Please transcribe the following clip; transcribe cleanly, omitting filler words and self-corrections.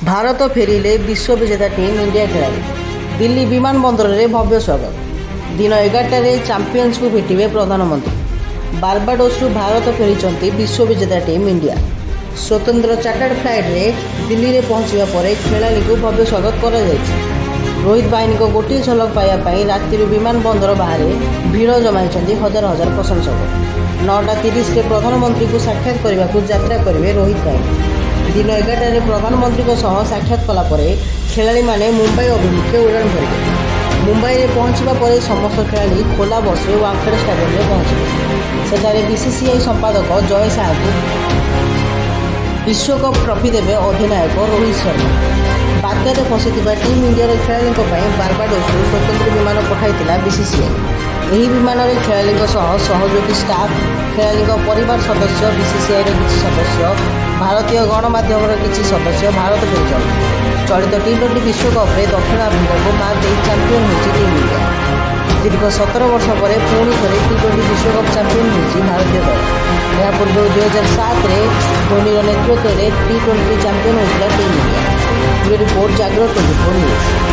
ଭାରତ ଫେରିଲେ ବିଶ୍ୱବିଜେତା team India ଖେଳାଳି। ଦିଲ୍ଲୀ ବିମାନବନ୍ଦରରେ ଭବ୍ୟ ସ୍ୱାଗତ। ଦିନ 11ଟାରେ ଚାମ୍ପିୟନ୍ସକୁ ଭେଟିବେ ପ୍ରଧାନମନ୍ତ୍ରୀ। ବାରବାଡୋସରୁ ଭାରତ ଫେରିଛନ୍ତି ବିଶ୍ୱବିଜେତା ଟିମ୍ ଇଣ୍ଡିଆ। ସ୍ୱତନ୍ତ୍ର ଚାର୍ଟର୍ଡ ଫ୍ଲାଇଟ୍ରେ ଦିଲ୍ଲୀରେ ପହଞ୍ଚିବା ପରେ ଖେଳାଳିଙ୍କୁ ଭବ୍ୟ ସ୍ୱାଗତ କରାଯାଇଛି। ରୋହିତ ବାହିନୀଙ୍କ ଗୋଟିଏ ଝଲକ ପାଇବା ପାଇଁ ରାତିରୁ ବିମାନବନ୍ଦର ବାହାରେ ଭିଡ଼ ଜମାଇଛନ୍ତି ହଜାର ହଜାର ପ୍ରଶଂସକ। 9:30ରେ ପ୍ରଧାନମନ୍ତ୍ରୀଙ୍କୁ ସାକ୍ଷାତ କରିବାକୁ ଯାତ୍ରା କରିବେ ରୋହିତ ବାହିନୀ। ଦିନ 11ଟାରେ ପ୍ରଧାନମନ୍ତ୍ରୀଙ୍କ ସହ ସାକ୍ଷାତ କଲା ପରେ ଖେଳାଳିମାନେ ମୁମ୍ବାଇ ଅଭିମୁଖେ ଉଡ଼ାଣ କରିବେ। ମୁମ୍ବାଇରେ ପହଞ୍ଚିବା ପରେ ସମସ୍ତ ଖେଳାଳି ଖୋଲା ବସ୍ରେ ୱାଙ୍ଗଖେଡ଼େ ଷ୍ଟାଡିୟମରେ ପହଞ୍ଚିବେ। ସେଠାରେ ବିସିସିଆଇ ସମ୍ପାଦକ ଜୟ ଶାହାଙ୍କୁ ବିଶ୍ୱକପ୍ ଟ୍ରଫି ଦେବେ ଅଧିନାୟକ ରୋହିତ ଶର୍ମା। ବାତ୍ୟାରେ ଫସିଥିବା ଟିମ୍ ଇଣ୍ଡିଆର ଖେଳାଳିଙ୍କ ପାଇଁ ବାରବାଡୋସରୁ ସ୍ୱତନ୍ତ୍ର ବିମାନ ପଠାଇଥିଲା ବିସିସିଆଇ। ଏହି ବିମାନରେ ଖେଳାଳିଙ୍କ ସହ ସହଯୋଗୀ ଷ୍ଟାଫ୍, ଖେଳାଳିଙ୍କ ପରିବାର ସଦସ୍ୟ, ବିସିସିଆଇର କିଛି ସଦସ୍ୟ, ଭାରତୀୟ ଗଣମାଧ୍ୟମର କିଛି ସଦସ୍ୟ ଭାରତ ଫେରିଛନ୍ତି। ଚଳିତ ଟି-20 ବିଶ୍ୱକପ୍ରେ ଦକ୍ଷିଣ ଆଫ୍ରିକାକୁ ମାତ୍ ଦେଇ ଚାମ୍ପିୟନ୍ ହୋଇଛି ଟିମ୍ ଇଣ୍ଡିଆ। ଦୀର୍ଘ 17 ବର୍ଷ ପରେ ପୁଣି ଥରେ ଟି-20 ବିଶ୍ୱକପ୍ ଚାମ୍ପିୟନ୍ ହୋଇଛି ଭାରତୀୟ ଦଳ। ଏହା ପୂର୍ବରୁ 2007ରେ ଧୋନିର ନେତୃତ୍ୱରେ ଟି-20 ଚାମ୍ପିୟନ୍ ହୋଇଥିଲା ଟିମ୍ ଇଣ୍ଡିଆ। ରିପୋର୍ଟ ଜାଗ୍ରତ 24 ନ୍ୟୁଜ୍।